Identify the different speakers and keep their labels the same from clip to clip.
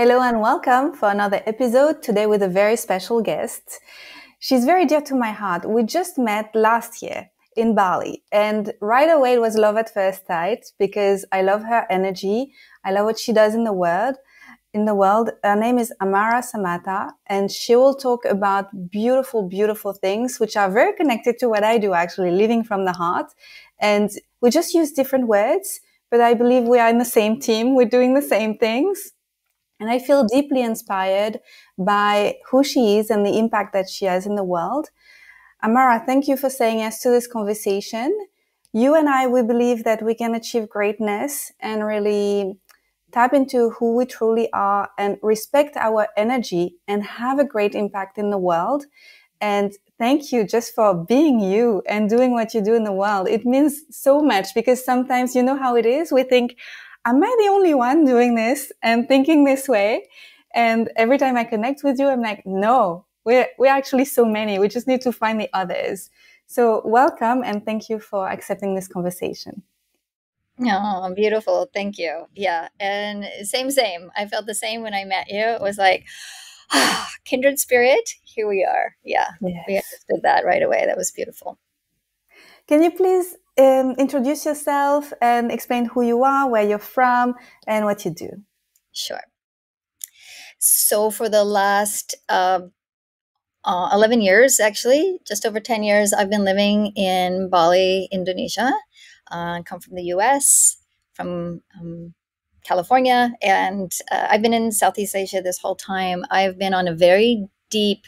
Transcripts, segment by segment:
Speaker 1: Hello and welcome for another episode today with a very special guest. She's very dear to my heart. We just met last year in Bali and right away it was love at first sight because I love her energy. I love what she does in the world. Her name is Amara Samata and she will talk about beautiful, beautiful things which are very connected to what I do actually, living from the heart. And we just use different words, but I believe we are in the same team. We're doing the same things. And I feel deeply inspired by who she is and the impact that she has in the world. Amara, thank you for saying yes to this conversation. You and I, we believe that we can achieve greatness and really tap into who we truly are and respect our energy and have a great impact in the world. And thank you just for being you and doing what you do in the world. It means so much because sometimes you know how it is. We think, am I the only one doing this and thinking this way? And every time I connect with you, I'm like, no, we're actually so many. We just need to find the others. So welcome and thank you for accepting this conversation.
Speaker 2: Oh, beautiful. Thank you. Yeah. And same. I felt the same when I met you. It was like, kindred spirit, here we are. Yeah. We
Speaker 1: Yes.
Speaker 2: understood that right away. That was beautiful.
Speaker 1: Can you please introduce yourself and explain who you are, where you're from, and what you do?
Speaker 2: Sure. So for the last 11 years, actually, just over 10 years, I've been living in Bali, Indonesia. I come from the US, from California, and I've been in Southeast Asia this whole time. I've been on a very deep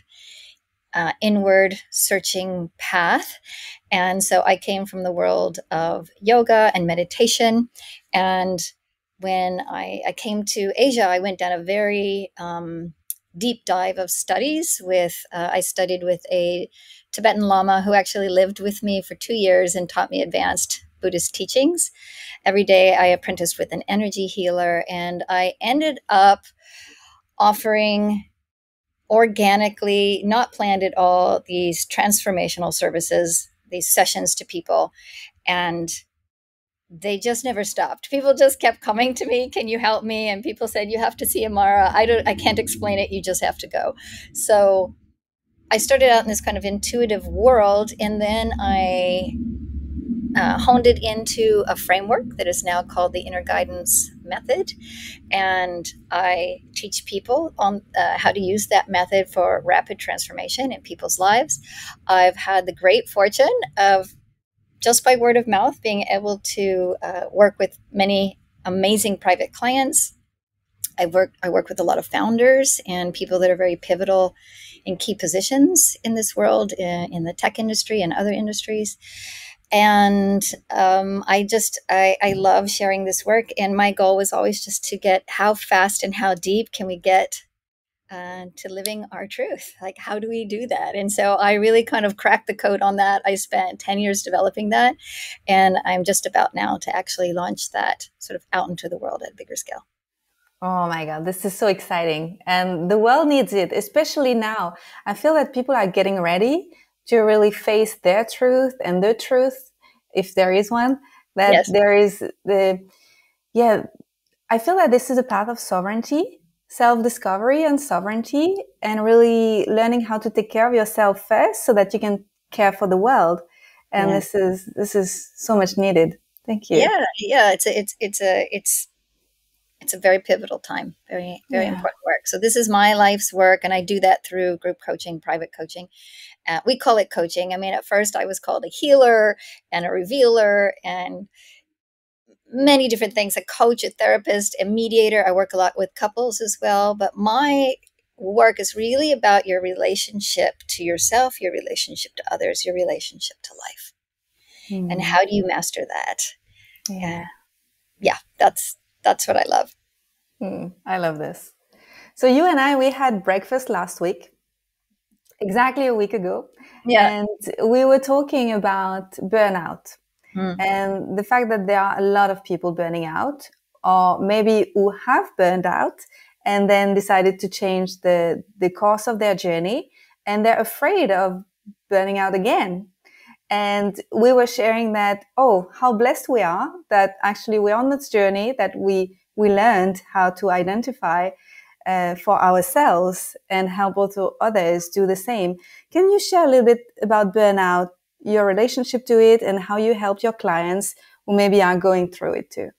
Speaker 2: inward searching path. And so I came from the world of yoga and meditation. And when I came to Asia, I went down a very deep dive of studies with, I studied with a Tibetan Lama who actually lived with me for 2 years and taught me advanced Buddhist teachings. Every day I apprenticed with an energy healer, and I ended up offering organically, not planned at all, these transformational services, these sessions to people. And they just never stopped. People just kept coming to me, can you help me? And people said, you have to see Amara. I can't explain it. You just have to go. So I started out in this kind of intuitive world, and then I honed it into a framework that is now called the Inner Guidance Method. And I teach people on how to use that method for rapid transformation in people's lives. I've had the great fortune of, just by word of mouth, being able to work with many amazing private clients. I work with a lot of founders and people that are very pivotal in key positions in this world, in the tech industry and other industries. And I love sharing this work. And my goal was always just to get, how fast and how deep can we get to living our truth? Like, how do we do that? And so I really kind of cracked the code on that. I spent 10 years developing that. And I'm just about now to actually launch that sort of out into the world at a bigger scale.
Speaker 1: Oh my God, this is so exciting. And the world needs it, especially now. I feel that people are getting ready to really face their truth and the truth, if there is one, that
Speaker 2: Yes.
Speaker 1: there is yeah, I feel that this is a path of sovereignty, self-discovery and sovereignty, and really learning how to take care of yourself first so that you can care for the world. And
Speaker 2: Yeah.
Speaker 1: this is so much needed. Thank you.
Speaker 2: Yeah. It's a very pivotal time, very, very
Speaker 1: Yeah.
Speaker 2: important work. So this is my life's work, and I do that through group coaching, private coaching. We call it coaching. I mean, at first I was called a healer and a revealer and many different things, a coach, a therapist, a mediator. I work a lot with couples as well. But my work is really about your relationship to yourself, your relationship to others, your relationship to life. And how do you master that?
Speaker 1: Yeah.
Speaker 2: Yeah, that's what I love.
Speaker 1: I love this. So you and I, we had breakfast last week, exactly a week ago,
Speaker 2: Yeah.
Speaker 1: and we were talking about burnout
Speaker 2: Mm.
Speaker 1: and the fact that there are a lot of people burning out, or maybe who have burned out and then decided to change the course of their journey, and they're afraid of burning out again. And we were sharing that, oh, how blessed we are that actually we're on this journey, that we learned how to identify for ourselves and help also others do the same. Can you share a little bit about burnout, your relationship to it, and how you help your clients who maybe are going through it too?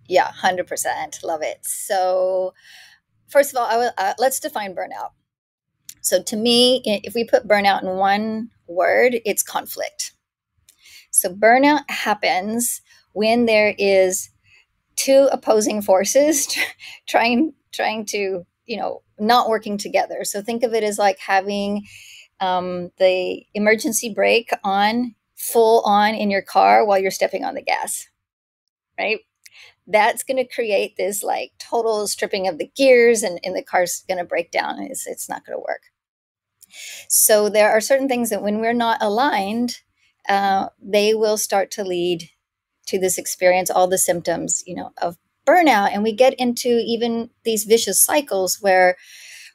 Speaker 2: Yeah, 100%. Love it. So, first of all, let's define burnout. So, to me, if we put burnout in one word, it's conflict. So, burnout happens when there is two opposing forces trying to, not working together. So, think of it as like having the emergency brake on full on in your car while you're stepping on the gas, right? That's going to create this like total stripping of the gears, and the car's going to break down. It's not going to work. So there are certain things that when we're not aligned, they will start to lead to this experience, all the symptoms, of burnout. And we get into even these vicious cycles where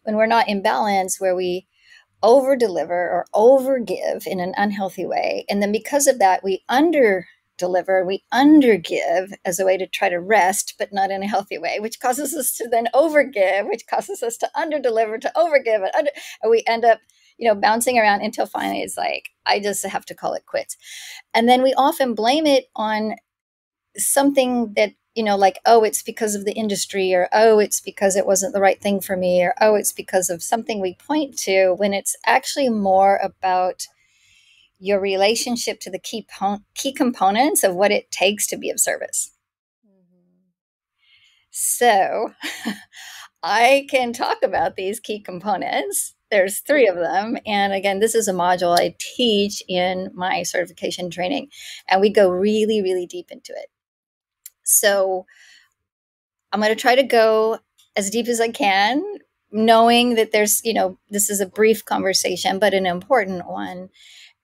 Speaker 2: when we're not in balance, where we over deliver or over give in an unhealthy way. And then because of that, we under deliver, we under give as a way to try to rest, but not in a healthy way, which causes us to then over give, which causes us to under deliver, to over give, and we end up, bouncing around until finally it's like, I just have to call it quits. And then we often blame it on something that, like, oh, it's because of the industry, or, oh, it's because it wasn't the right thing for me, or, oh, it's because of something we point to, when it's actually more about your relationship to the key components of what it takes to be of service. Mm-hmm. So I can talk about these key components. There's 3 of them. And again, this is a module I teach in my certification training, and we go really, really deep into it. So I'm going to try to go as deep as I can, knowing that there's, this is a brief conversation, but an important one.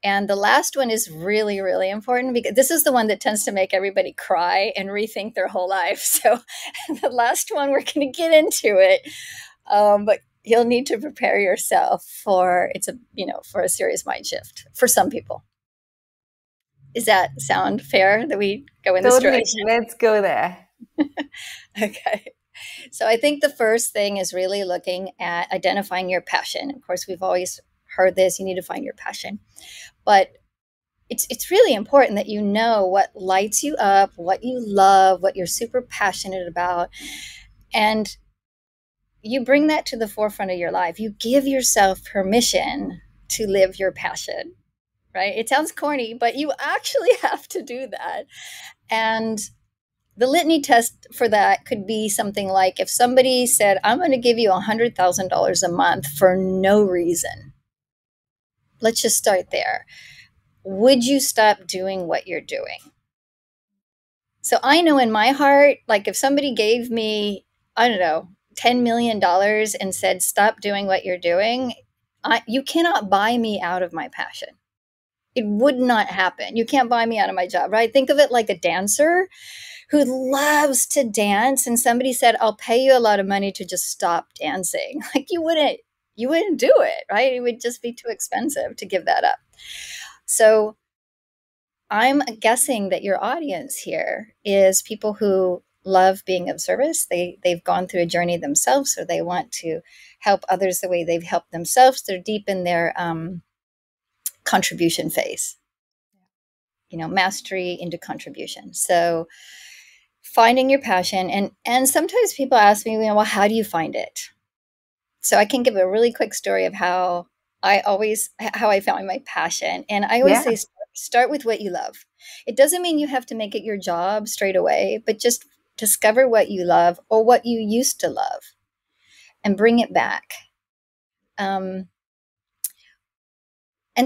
Speaker 2: And the last one is really, really important, because this is the one that tends to make everybody cry and rethink their whole life. So the last one, we're going to get into it. But you'll need to prepare yourself for for a serious mind shift for some people. Does that sound fair that we go in this direction?
Speaker 1: Let's go there.
Speaker 2: Okay. So I think the first thing is really looking at identifying your passion. Of course, we've always heard this, you need to find your passion. But it's really important that you know what lights you up, what you love, what you're super passionate about. And you bring that to the forefront of your life. You give yourself permission to live your passion, right? It sounds corny, but you actually have to do that. And the litany test for that could be something like, if somebody said, I'm going to give you $100,000 a month for no reason. Let's just start there. Would you stop doing what you're doing? So I know in my heart, like if somebody gave me, I don't know, $10 million and said, stop doing what you're doing, you cannot buy me out of my passion. It would not happen. You can't buy me out of my job, right? Think of it like a dancer who loves to dance, and somebody said, I'll pay you a lot of money to just stop dancing. Like you wouldn't do it, right? It would just be too expensive to give that up. So I'm guessing that your audience here is people who love being of service. They've gone through a journey themselves, or they want to help others the way they've helped themselves. They're deep in their contribution phase, mastery into contribution. So finding your passion, and sometimes people ask me, well, how do you find it? So I can give a really quick story of how I found my passion. And I always say, start with what you love. It doesn't mean you have to make it your job straight away, but just discover what you love, or what you used to love, and bring it back. And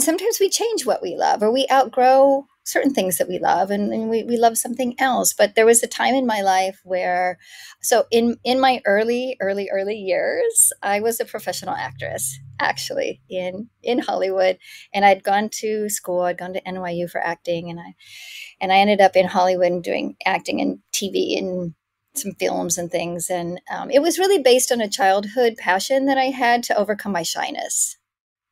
Speaker 2: sometimes we change what we love, or we outgrow certain things that we love, and we love something else. But there was a time in my life where, so in my early years, I was a professional actress, actually, in Hollywood. And I'd gone to school, I'd gone to NYU for acting, and I ended up in Hollywood doing acting and TV and some films and things. And it was really based on a childhood passion that I had to overcome my shyness.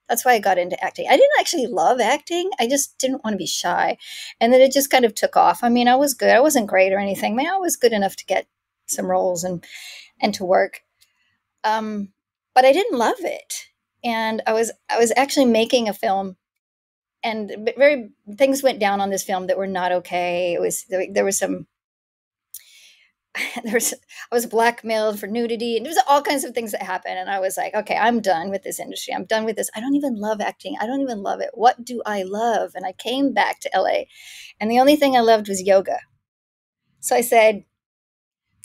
Speaker 2: That's why I got into acting. I didn't actually love acting. I just didn't want to be shy. And then it just kind of took off. I mean, I was good. I wasn't great or anything. I was good enough to get some roles and to work. But I didn't love it. And I was actually making a film, and very things went down on this film that were not okay. It was there was some I was blackmailed for nudity, and there was all kinds of things that happened. And I was like, okay, I'm done with this industry. I'm done with this. I don't even love acting. I don't even love it. What do I love? And I came back to LA, and the only thing I loved was yoga. So I said,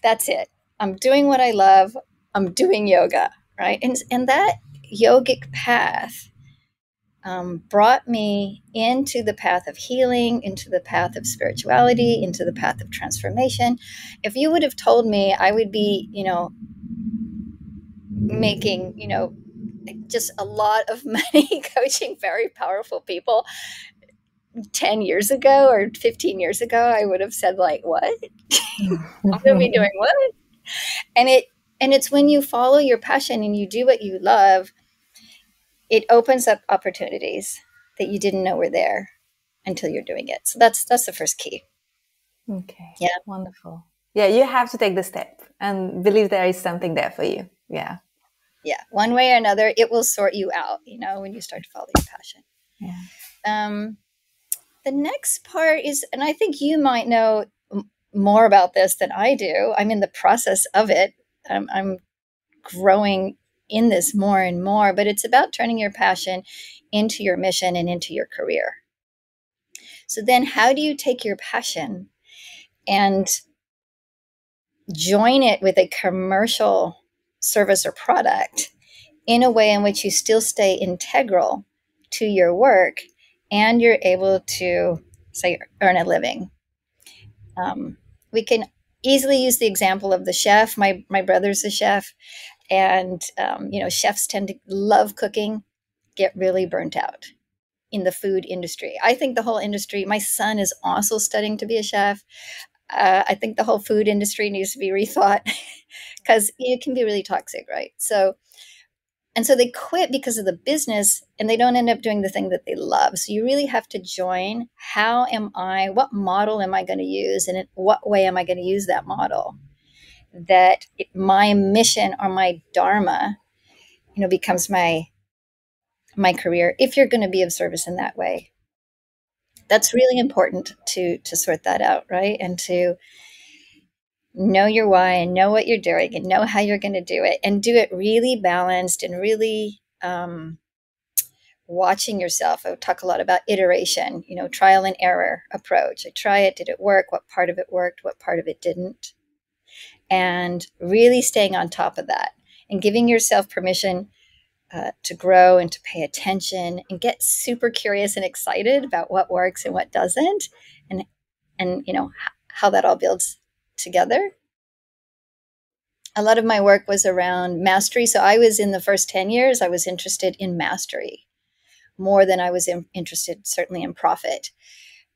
Speaker 2: that's it. I'm doing what I love. I'm doing yoga, right? And that yogic path brought me into the path of healing, into the path of spirituality, into the path of transformation. If you would have told me I would be, making, just a lot of money coaching very powerful people 10 years ago or 15 years ago, I would have said, like, what? I'm going to be doing what? And it's when you follow your passion and you do what you love, it opens up opportunities that you didn't know were there until you're doing it. So that's the first key.
Speaker 1: Okay.
Speaker 2: Yeah.
Speaker 1: Wonderful. Yeah, you have to take the step and believe there is something there for you. Yeah.
Speaker 2: Yeah. One way or another, it will sort you out, when you start to follow your passion.
Speaker 1: Yeah.
Speaker 2: The next part is, and I think you might know more about this than I do. I'm in the process of it. I'm growing in this more and more, but it's about turning your passion into your mission and into your career. So then how do you take your passion and join it with a commercial service or product in a way in which you still stay integral to your work and you're able to, say, earn a living? We can easily use the example of the chef. My brother's a chef, and chefs tend to love cooking, get really burnt out in the food industry. I think the whole industry, my son is also studying to be a chef. I think the whole food industry needs to be rethought because it can be really toxic, right? So they quit because of the business, and they don't end up doing the thing that they love. So you really have to join. What model am I going to use? And in what way am I going to use that model? That my mission or my dharma, becomes my career, if you're going to be of service in that way. That's really important to sort that out, right? And to know your why and know what you're doing and know how you're going to do it, and do it really balanced and really watching yourself. I talk a lot about iteration, trial and error approach. I try it. Did it work? What part of it worked? What part of it didn't? And really staying on top of that and giving yourself permission to grow and to pay attention and get super curious and excited about what works and what doesn't, and how that all builds together. A lot of my work was around mastery. So I was, in the first 10 years, I was interested in mastery more than I was interested, certainly, in profit.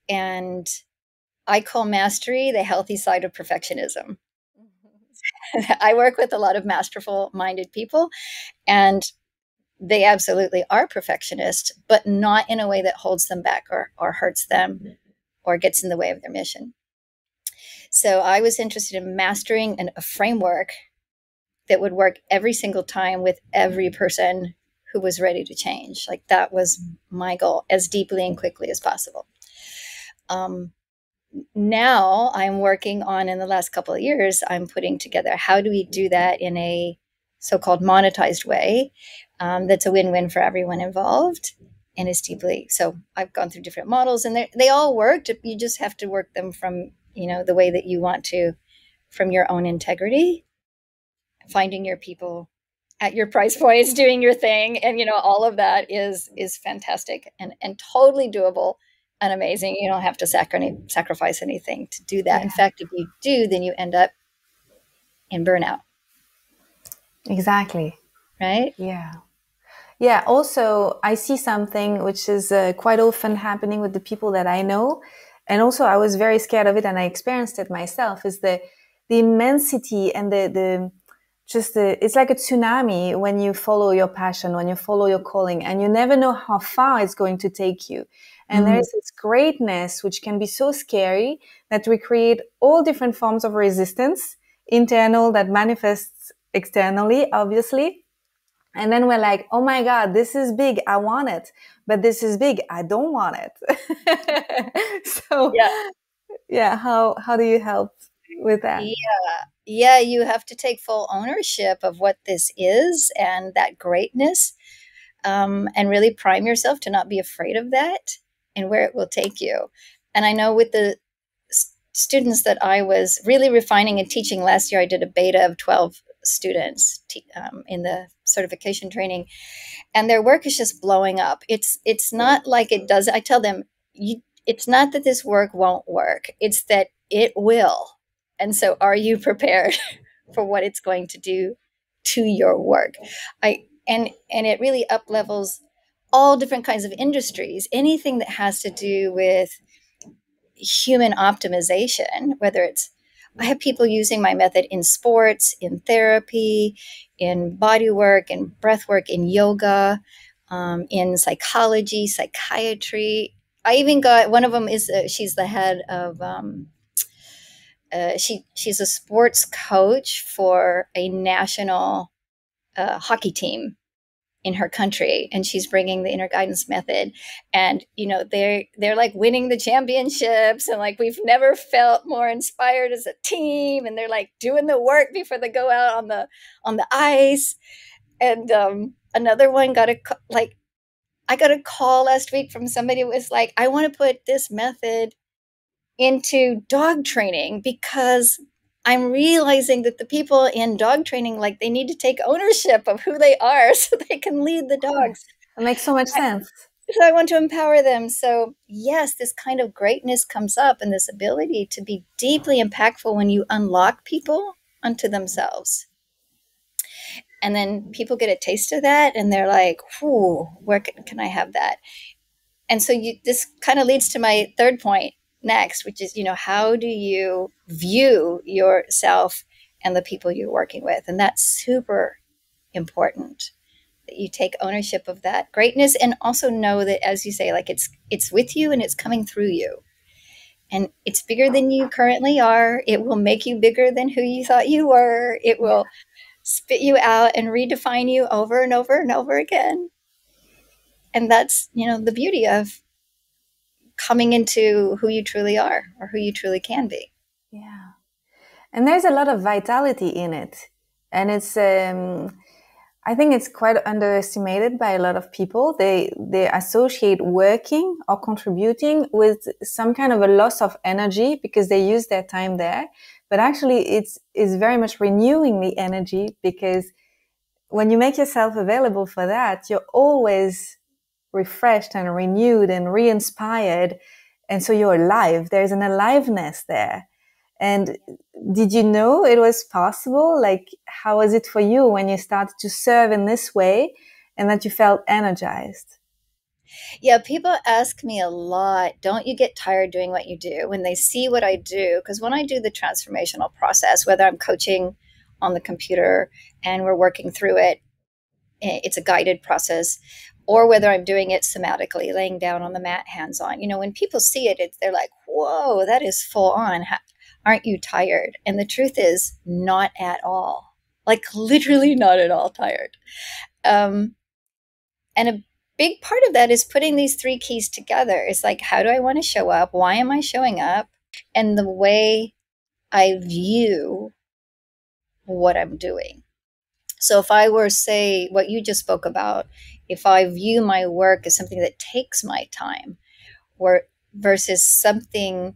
Speaker 2: And I call mastery the healthy side of perfectionism. I work with a lot of masterful-minded people, and they absolutely are perfectionists, but not in a way that holds them back or hurts them or gets in the way of their mission. So I was interested in mastering a framework that would work every single time with every person who was ready to change. Like, that was my goal, as deeply and quickly as possible. Now I'm working on, in the last couple of years, I'm putting together, how do we do that in a so-called monetized way that's a win-win for everyone involved and is deeply. So I've gone through different models, and they all worked. You just have to work them from, the way that you want to, from your own integrity, finding your people at your price points, doing your thing. And, all of that is fantastic and totally doable and amazing. You don't have to sacrifice anything to do that. Yeah. In fact, if you do, then you end up in burnout.
Speaker 1: Exactly.
Speaker 2: Right?
Speaker 1: Yeah. Yeah. Also, I see something which is quite often happening with the people that I know. And also, I was very scared of it, and I experienced it myself, is the immensity and it's like a tsunami when you follow your passion, when you follow your calling, and you never know how far it's going to take you. And there is this greatness which can be so scary that we create all different forms of resistance, internal, that manifests externally, obviously. And then we're like, oh my God, this is big. I want it. But this is big. I don't want it. So
Speaker 2: Yeah.
Speaker 1: yeah, how do you help with that?
Speaker 2: Yeah. Yeah, you have to take full ownership of what this is and that greatness, and really prime yourself to not be afraid of that and where it will take you. And I know with the students that I was really refining and teaching last year, I did a beta of 12 students in the certification training, and their work is just blowing up. It's not like it does. I tell them, it's not that this work won't work. It's that it will. And so, are you prepared for what it's going to do to your work? And it really up levels all different kinds of industries. Anything that has to do with human optimization, whether it's I have people using my method in sports, in therapy, in body work, in breath work, in yoga, in psychology, psychiatry. I even got one of them is she's the head of she's a sports coach for a national hockey team in her country, and she's bringing the inner guidance method, and they're like winning the championships, and like we've never felt more inspired as a team, and they're like doing the work before they go out on the ice. And another one got like I got a call last week from somebody who was like, I want to put this method into dog training because I'm realizing that the people in dog training, like they need to take ownership of who they are so they can lead the
Speaker 1: Of course.
Speaker 2: dogs.
Speaker 1: It makes so much
Speaker 2: I,
Speaker 1: sense.
Speaker 2: so I want to empower them. So yes, this kind of greatness comes up, and this ability to be deeply impactful when you unlock people unto themselves. And then people get a taste of that and they're like, whew, where can I have that? And so this kind of leads to my third point next, which is, how do you view yourself and the people you're working with? And that's super important that you take ownership of that greatness, and also know that, as you say, like it's with you and it's coming through you. And it's bigger than you currently are. It will make you bigger than who you thought you were. It will spit you out and redefine you over and over and over again. And that's, the beauty of coming into who you truly are or who you truly can be.
Speaker 1: Yeah. And there's a lot of vitality in it. And I think it's quite underestimated by a lot of people. They associate working or contributing with some kind of a loss of energy because they use their time there. But actually it's very much renewing the energy, because when you make yourself available for that, you're always refreshed and renewed and re-inspired. And so you're alive. There's an aliveness there. And did you know it was possible? Like, how was it for you when you started to serve in this way and that you felt energized?
Speaker 2: Yeah, people ask me a lot, don't you get tired doing what you do when they see what I do? Because when I do the transformational process, whether I'm coaching on the computer and we're working through it, it's a guided process, or whether I'm doing it somatically, laying down on the mat, hands on. When people see it, they're like, whoa, that is full on. Aren't you tired? And the truth is, not at all. Like, literally not at all tired. And a big part of that is putting these three keys together. It's like, how do I want to show up? Why am I showing up? And the way I view what I'm doing. So if I were, say, what you just spoke about, if I view my work as something that takes my time, or versus something,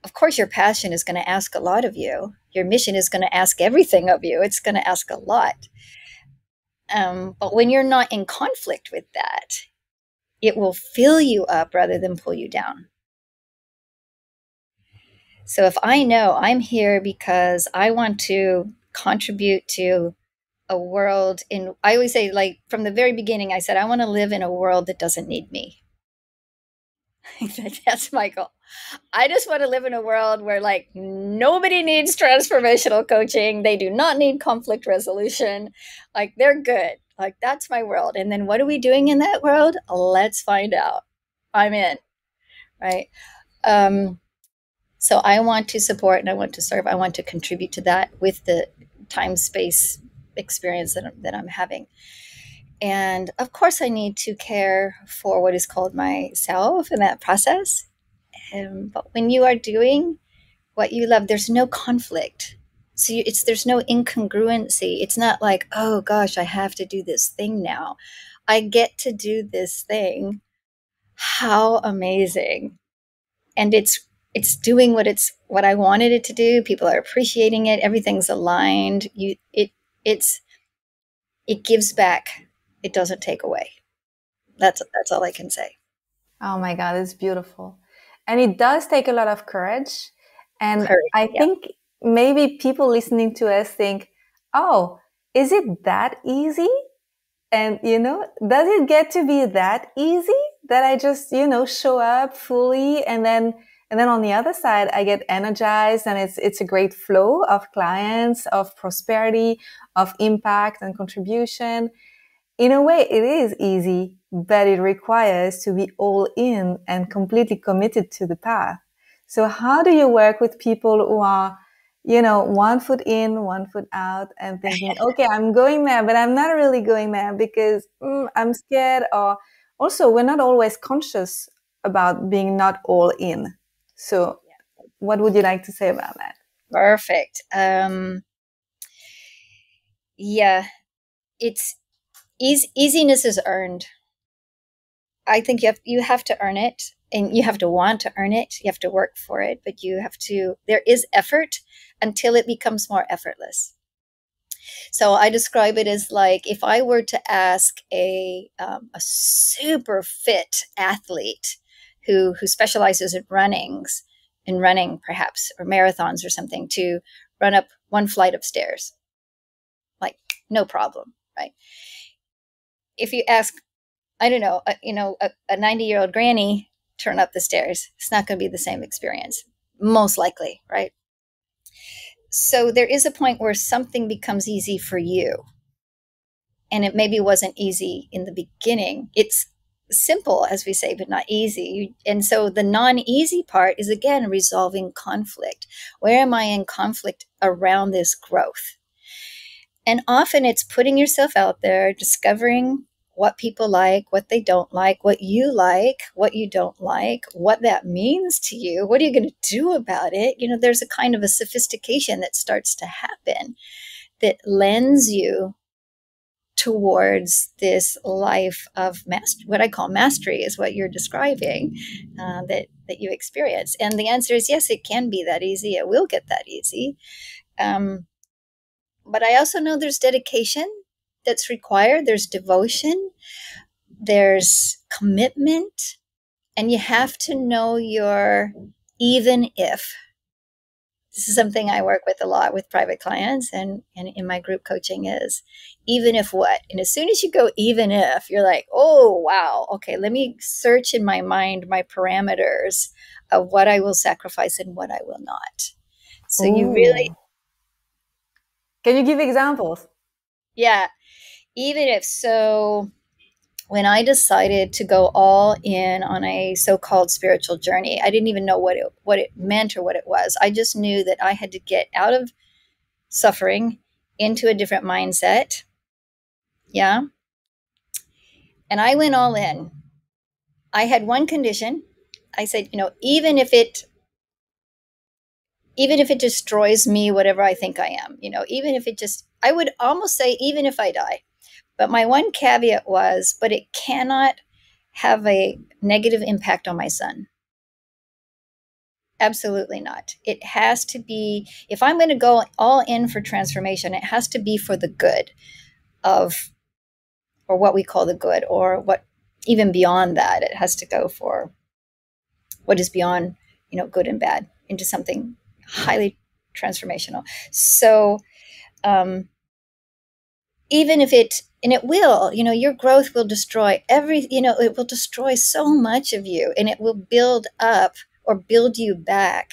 Speaker 2: of course, your passion is going to ask a lot of you. Your mission is going to ask everything of you. It's going to ask a lot. But when you're not in conflict with that, it will fill you up rather than pull you down. So if I know I'm here because I want to contribute to a world I always say, like from the very beginning, I said, I want to live in a world that doesn't need me. That's my goal. I just want to live in a world where like nobody needs transformational coaching. They do not need conflict resolution. Like they're good. Like that's my world. And then what are we doing in that world? Let's find out. I'm in. Right. So I want to support and I want to serve. I want to contribute to that with the time space experience that I'm having. And of course, I need to care for what is called myself in that process. But when you are doing what you love, there's no conflict. So there's no incongruency. It's not like, oh gosh, I have to do this thing now. I get to do this thing. How amazing! And it's doing what I wanted it to do. People are appreciating it. Everything's aligned. It's it gives back. It doesn't take away. That's all I can say.
Speaker 1: Oh my God, it's beautiful. And it does take a lot of courage. And
Speaker 2: Courage.
Speaker 1: I
Speaker 2: Yeah.
Speaker 1: think maybe people listening to us think, oh, is it that easy? And, does it get to be that easy that I just, show up fully and then on the other side, I get energized and it's a great flow of clients, of prosperity, of impact and contribution. In a way, it is easy, but it requires to be all in and completely committed to the path. So how do you work with people who are, one foot in, one foot out and thinking, okay, I'm going there, but I'm not really going there because I'm scared. Or also, we're not always conscious about being not all in. So what would you like to say about that?
Speaker 2: Perfect. Yeah, it's easiness is earned. I think you have to earn it, and you have to want to earn it. You have to work for it, but there is effort until it becomes more effortless. So I describe it as like if I were to ask a super fit athlete who specializes in running perhaps, or marathons or something, to run up one flight of stairs, like no problem, right? If you ask, I don't know, a 90-year-old granny turn up the stairs, it's not going to be the same experience, most likely, right? So there is a point where something becomes easy for you, and it maybe wasn't easy in the beginning. It's simple, as we say, but not easy. And so the non-easy part is, again, resolving conflict. Where am I in conflict around this growth? And often it's putting yourself out there, discovering what people like, what they don't like, what you like, what you don't like, what that means to you. What are you going to do about it? There's a kind of a sophistication that starts to happen that lends you towards this life of mastery. What I call mastery is what you're describing, that you experience. And the answer is yes, it can be that easy. It will get that easy. But I also know there's dedication that's required. There's devotion. There's commitment. And you have to know your even if. This is something I work with a lot with private clients and in my group coaching is even if what? And as soon as you go even if, you're like, oh, wow. Okay, let me search in my mind my parameters of what I will sacrifice and what I will not. So you really,
Speaker 1: Ooh. Can you give examples?
Speaker 2: yeah, even if so. When I decided to go all in on a so-called spiritual journey, I didn't even know what it meant or what it was. I just knew that I had to get out of suffering into a different mindset. Yeah. And I went all in. I had one condition. I said, even if it destroys me, whatever I think I am, even if I would almost say, even if I die. But my one caveat was, but it cannot have a negative impact on my son. Absolutely not. It has to be, if I'm going to go all in for transformation, it has to be for the good of, or what we call the good, or what even beyond that, it has to go for what is beyond, good and bad into something highly transformational. So, even if and it will, your growth will destroy it will destroy so much of you, and it will build up or build you back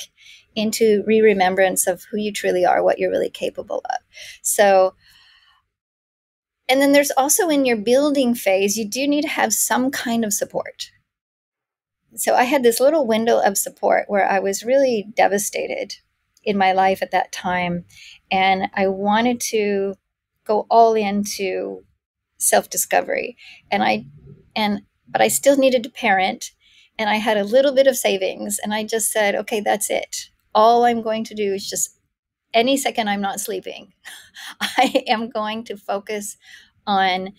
Speaker 2: into remembrance of who you truly are, what you're really capable of. So, and then there's also in your building phase, you do need to have some kind of support. So I had this little window of support where I was really devastated in my life at that time. And I wanted to go all into self-discovery. And but I still needed to parent, and I had a little bit of savings, and I just said, okay, that's it. All I'm going to do is just any second I'm not sleeping, I am going to focus on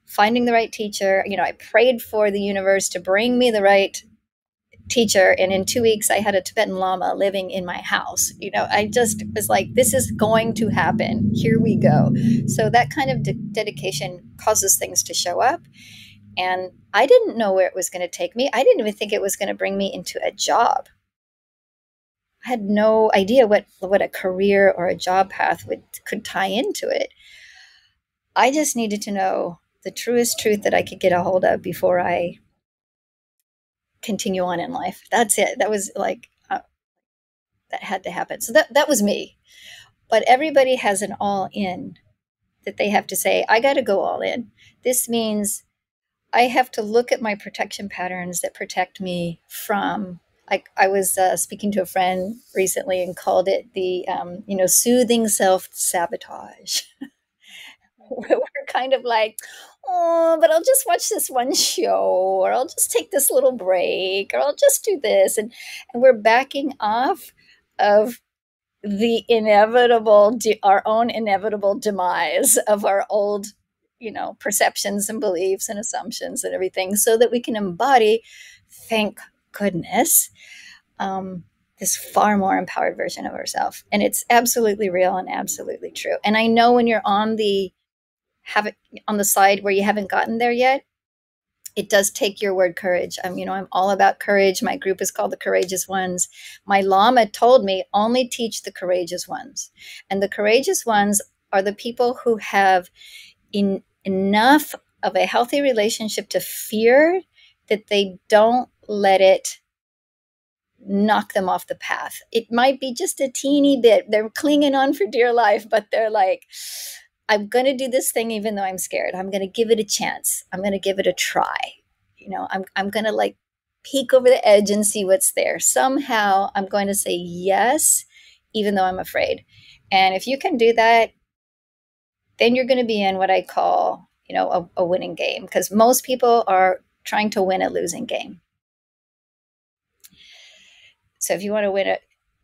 Speaker 2: finding the right teacher. I prayed for the universe to bring me the right teacher, and in 2 weeks I had a Tibetan Lama living in my house. I just was like, this is going to happen, here we go. So that kind of dedication causes things to show up, and I didn't know where it was going to take me. I didn't even think it was going to bring me into a job. I had no idea what a career or a job path could tie into it. I just needed to know the truest truth that I could get a hold of before I continue on in life. That's it. That was like, that had to happen. So that was me. But everybody has an all in that they have to say, I got to go all in. This means I have to look at my protection patterns that protect me from. I was speaking to a friend recently and called it the, soothing self-sabotage. We're kind of like, oh, but I'll just watch this one show, or I'll just take this little break, or I'll just do this. And we're backing off of the inevitable, our own inevitable demise of our old, perceptions and beliefs and assumptions and everything, so that we can embody, thank goodness, this far more empowered version of ourselves. And it's absolutely real and absolutely true. And I know when you're on the side where you haven't gotten there yet, it does take your word courage. I'm all about courage. My group is called the Courageous Ones. My Lama told me, only teach the courageous ones. And the courageous ones are the people who have enough of a healthy relationship to fear that they don't let it knock them off the path. It might be just a teeny bit. They're clinging on for dear life, but they're like, I'm going to do this thing even though I'm scared. I'm going to give it a chance. I'm going to give it a try. I'm going to like peek over the edge and see what's there. Somehow I'm going to say yes, even though I'm afraid. And if you can do that, then you're going to be in what I call, a winning game, because most people are trying to win a losing game. So if you want to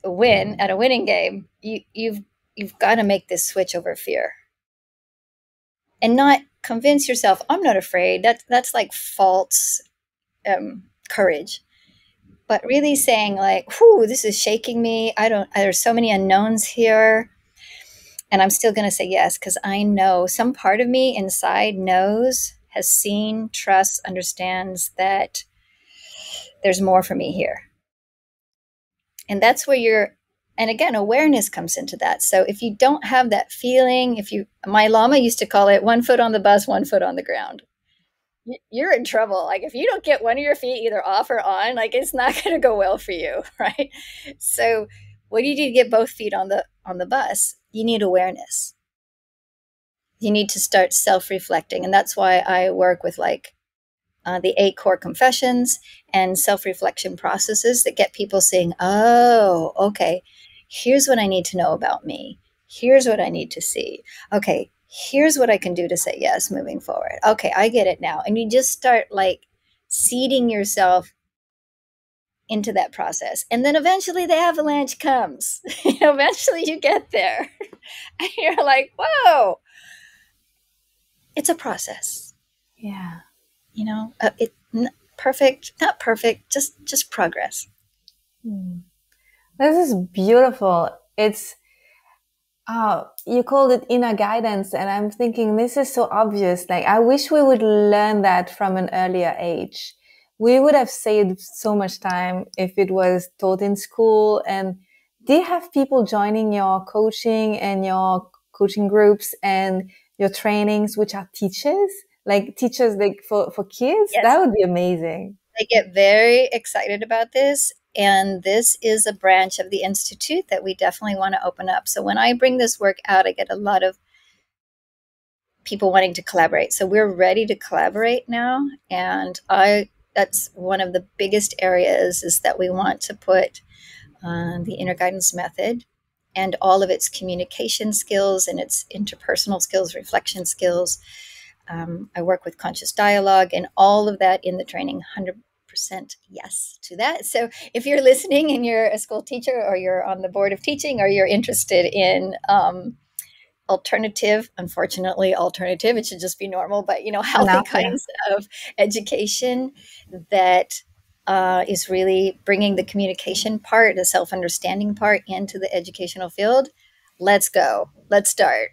Speaker 2: win at a winning game, you've got to make this switch over fear. And not convince yourself, I'm not afraid. That's like false courage. But really saying like, whew, this is shaking me. There's so many unknowns here. And I'm still going to say yes, because I know some part of me inside knows, has seen, trusts, understands that there's more for me here. And that's where and again, awareness comes into that. So if you don't have that feeling, my Lama used to call it 1 foot on the bus, 1 foot on the ground. You're in trouble. Like if you don't get one of your feet either off or on, like it's not going to go well for you, right? So what do you do to get both feet on the bus? You need awareness. You need to start self-reflecting. And that's why I work with the 8 core confessions and self-reflection processes that get people saying, oh, okay, here's what I need to know about me. Here's what I need to see. Okay, here's what I can do to say yes moving forward. Okay, I get it now. And you just start like seeding yourself into that process. And then eventually the avalanche comes. Eventually you get there. And you're like, whoa, it's a process.
Speaker 1: Yeah.
Speaker 2: Perfect, not perfect, just progress.
Speaker 1: This is beautiful. It's you called it inner guidance, and I'm thinking this is so obvious. Like I wish we would learn that from an earlier age. We would have saved so much time if it was taught in school. And do you have people joining your coaching and your coaching groups and your trainings, which are teachers? Like teachers like for kids?
Speaker 2: Yes.
Speaker 1: That would be amazing.
Speaker 2: I get very excited about this. And this is a branch of the Institute that we definitely want to open up. So when I bring this work out, I get a lot of people wanting to collaborate. So we're ready to collaborate now. And that's one of the biggest areas, is that we want to put the inner guidance method and all of its communication skills and its interpersonal skills, reflection skills. I work with conscious dialogue and all of that in the training. 100% yes to that. So if you're listening and you're a school teacher or you're on the board of teaching or you're interested in alternative, unfortunately, alternative, it should just be normal, but healthy
Speaker 1: Enough, yeah.
Speaker 2: kinds of education that is really bringing the communication part, the self-understanding part into the educational field. Let's go. Let's start.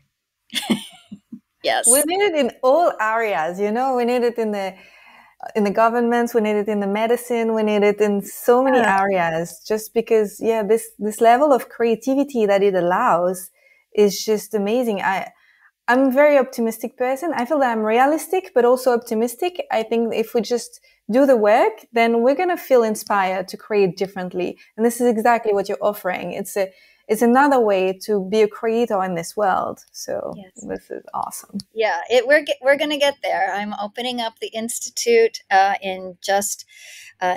Speaker 1: We
Speaker 2: Yes.
Speaker 1: need it in all areas, you know. We need it in the governments, we need it in the medicine, we need it in so many
Speaker 2: Yeah.
Speaker 1: areas. Just because, yeah, this level of creativity that it allows is just amazing. I'm a very optimistic person. I feel that I'm realistic, but also optimistic. I think if we just do the work, then we're going to feel inspired to create differently. And this is exactly what you're offering. It's another way to be a creator in this world. So
Speaker 2: Yes.
Speaker 1: this is awesome.
Speaker 2: Yeah, we're going to get there. I'm opening up the institute in just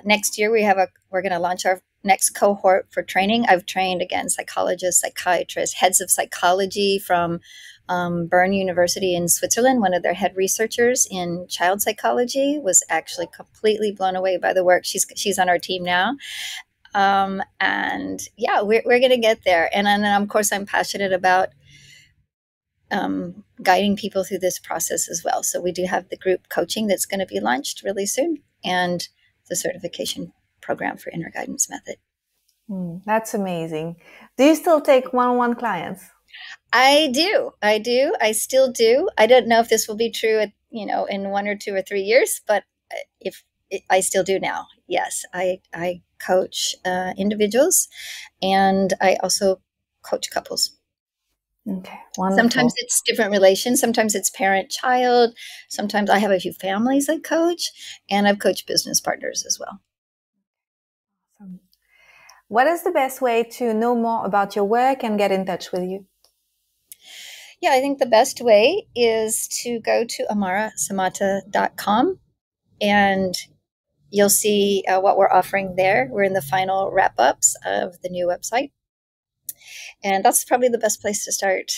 Speaker 2: next year. We're going to launch our next cohort for training. I've trained again psychologists, psychiatrists, heads of psychology from Bern University in Switzerland. One of their head researchers in child psychology was actually completely blown away by the work. She's on our team now. And yeah, we're going to get there. And then, of course, I'm passionate about guiding people through this process as well. So we do have the group coaching that's going to be launched really soon, and the certification program for inner guidance method.
Speaker 1: That's amazing. Do you still take one-on-one clients?
Speaker 2: I do. I still do. I don't know if this will be true in 1 or 2 or 3 years, but if I still do now. Yes, I coach individuals, and I also coach couples.
Speaker 1: Okay, wonderful.
Speaker 2: Sometimes it's different relations. Sometimes it's parent-child. Sometimes I have a few families I coach, and I've coached business partners as well.
Speaker 1: Awesome. What is the best way to know more about your work and get in touch with you?
Speaker 2: Yeah, I think the best way is to go to amarasamata.com, and you'll see what we're offering there. We're in the final wrap-ups of the new website, and that's probably the best place to start.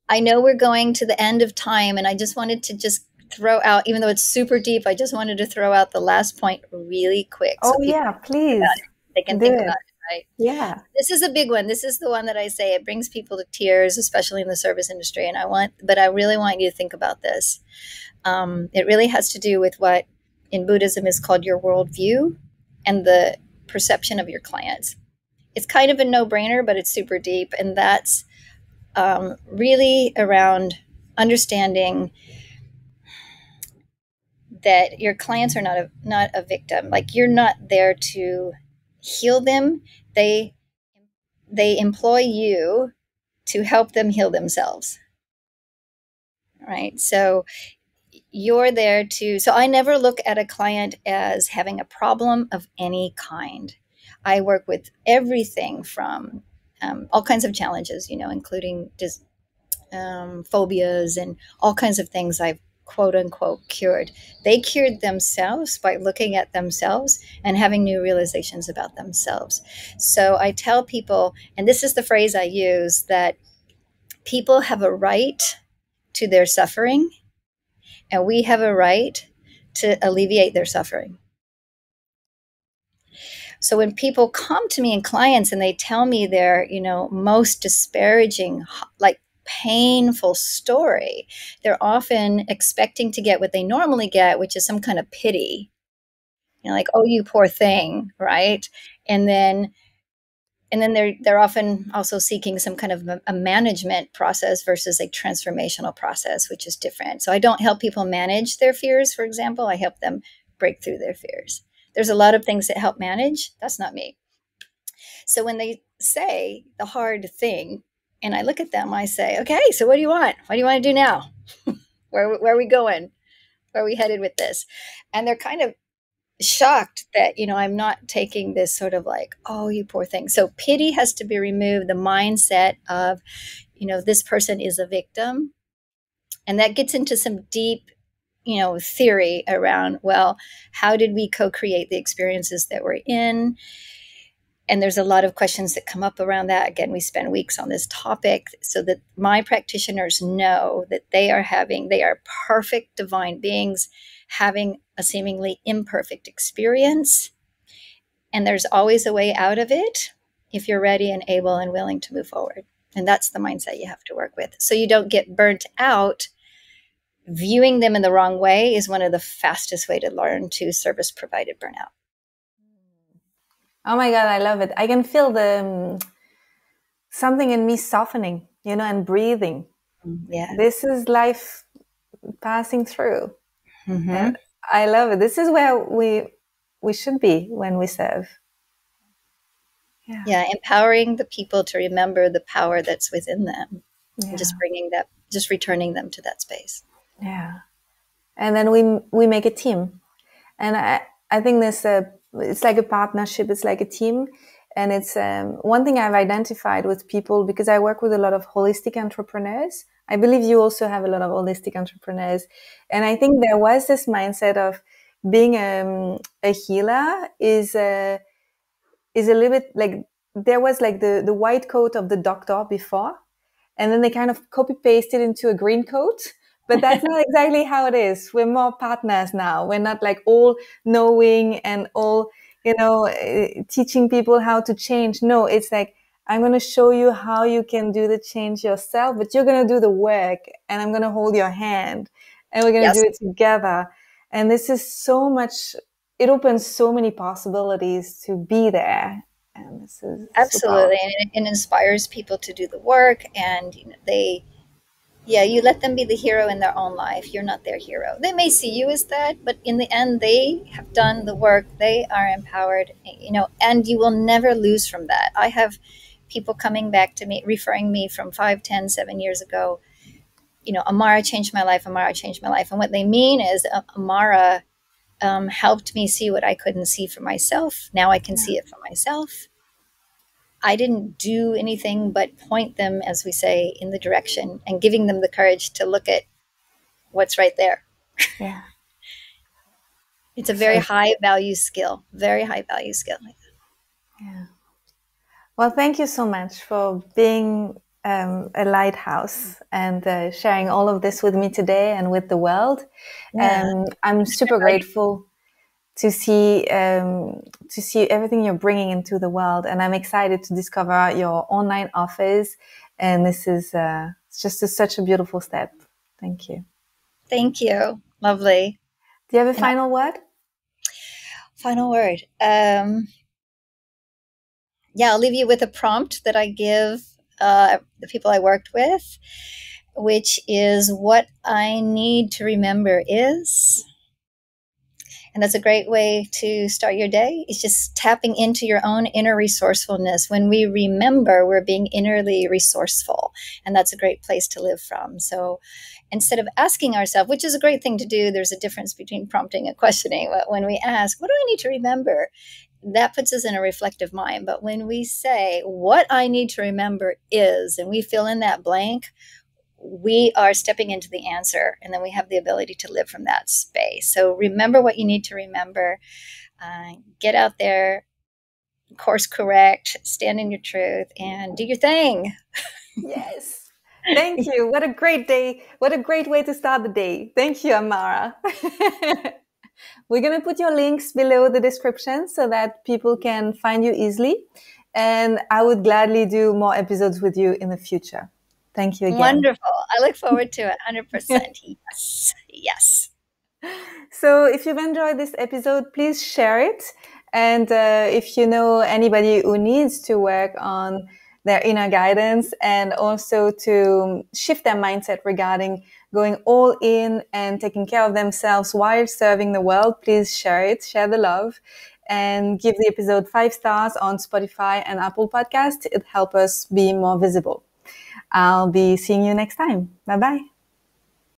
Speaker 2: I know we're going to the end of time, and I just wanted to just throw out, even though it's super deep, I just wanted to throw out the last point really quick.
Speaker 1: Oh,
Speaker 2: So people
Speaker 1: yeah, please
Speaker 2: they can
Speaker 1: do
Speaker 2: think
Speaker 1: it.
Speaker 2: about it, right?
Speaker 1: Yeah.
Speaker 2: This is a big one. This is the one that I say it brings people to tears, especially in the service industry. And I really want you to think about this. It really has to do with what in Buddhism is called your worldview and the perception of your clients. It's kind of a no-brainer, but it's super deep. And that's really around understanding that your clients are not a victim. Like, you're not there to heal them. They employ you to help them heal themselves. Right? So you're there so I never look at a client as having a problem of any kind. I work with everything from all kinds of challenges, including phobias and all kinds of things I've quote unquote cured. They cured themselves by looking at themselves and having new realizations about themselves. So I tell people, and this is the phrase I use, that people have a right to their suffering, and we have a right to alleviate their suffering. So when people come to me and clients and they tell me their, most disparaging, like painful story, they're often expecting to get what they normally get, which is some kind of pity. Like, oh, you poor thing, right? And then they're often also seeking some kind of a management process versus a transformational process, which is different. So I don't help people manage their fears, for example. I help them break through their fears. There's a lot of things that help manage. That's not me. So when they say the hard thing, and I look at them, I say, okay, so what do you want? What do you want to do now? Where are we going? Where are we headed with this? And they're kind of shocked that, I'm not taking this sort of like, oh, you poor thing. So pity has to be removed. The mindset of, this person is a victim. And that gets into some deep, theory around, well, how did we co-create the experiences that we're in? And there's a lot of questions that come up around that. Again, we spend weeks on this topic so that my practitioners know that they are perfect divine beings having a seemingly imperfect experience. And there's always a way out of it if you're ready and able and willing to move forward. And that's the mindset you have to work with. So you don't get burnt out. Viewing them in the wrong way is one of the fastest way to learn to service provided burnout.
Speaker 1: Oh my God, I love it. I can feel the something in me softening, and breathing.
Speaker 2: Yeah.
Speaker 1: This is life passing through.
Speaker 2: Mm-hmm.
Speaker 1: And I love it. This is where we should be when we serve.
Speaker 2: Yeah, empowering the people to remember the power that's within them.
Speaker 1: Yeah.
Speaker 2: And just returning them to that space.
Speaker 1: Yeah. And then we make a team. And I think it's like a partnership. It's like a team. And it's one thing I've identified with people, because I work with a lot of holistic entrepreneurs. I believe you also have a lot of holistic entrepreneurs. And I think there was this mindset of being a healer is a little bit like, there was like the white coat of the doctor before, and then they kind of copy pasted into a green coat. But that's not exactly how it is. We're more partners now. We're not like all knowing and all, teaching people how to change. No, it's like, I'm going to show you how you can do the change yourself, but you're going to do the work, and I'm going to hold your hand, and we're going to do it together. And this is so much, it opens so many possibilities to be there. And this is
Speaker 2: absolutely, and it inspires people to do the work, and you let them be the hero in their own life. You're not their hero. They may see you as that, but in the end, they have done the work. They are empowered, and you will never lose from that. I have people coming back to me, referring me from 5, 10, 7 years ago. Amara changed my life. Amara changed my life. And what they mean is Amara helped me see what I couldn't see for myself. Now I can see it for myself. I didn't do anything but point them, as we say, in the direction, and giving them the courage to look at what's right there.
Speaker 1: Yeah.
Speaker 2: It's a very high value skill, very high value skill.
Speaker 1: Yeah. Well, thank you so much for being a lighthouse and sharing all of this with me today and with the world.
Speaker 2: Yeah.
Speaker 1: I'm super grateful to see everything you're bringing into the world, and I'm excited to discover your online offers. And this is just such a beautiful step. Thank you.
Speaker 2: Thank you. Lovely.
Speaker 1: Do you have a final word?
Speaker 2: Final word. I'll leave you with a prompt that I give the people I worked with, which is, what I need to remember is. And that's a great way to start your day. It's just tapping into your own inner resourcefulness. When we remember, we're being innerly resourceful. And that's a great place to live from. So instead of asking ourselves, which is a great thing to do, there's a difference between prompting and questioning. But when we ask, what do I need to remember? That puts us in a reflective mind. But when we say, what I need to remember is, and we fill in that blank, we are stepping into the answer, and then we have the ability to live from that space. So remember what you need to remember. Get out there, course correct, stand in your truth, and do your thing.
Speaker 1: Yes. Thank you. What a great day. What a great way to start the day. Thank you, Amara. We're going to put your links below the description so that people can find you easily. And I would gladly do more episodes with you in the future. Thank you again.
Speaker 2: Wonderful. I look forward to it. 100%. Yes. Yes.
Speaker 1: So if you've enjoyed this episode, please share it. And if you know anybody who needs to work on their inner guidance and also to shift their mindset regarding going all in and taking care of themselves while serving the world, please share it, share the love, and give the episode 5 stars on Spotify and Apple Podcasts. It helps us be more visible. I'll be seeing you next time. Bye-bye.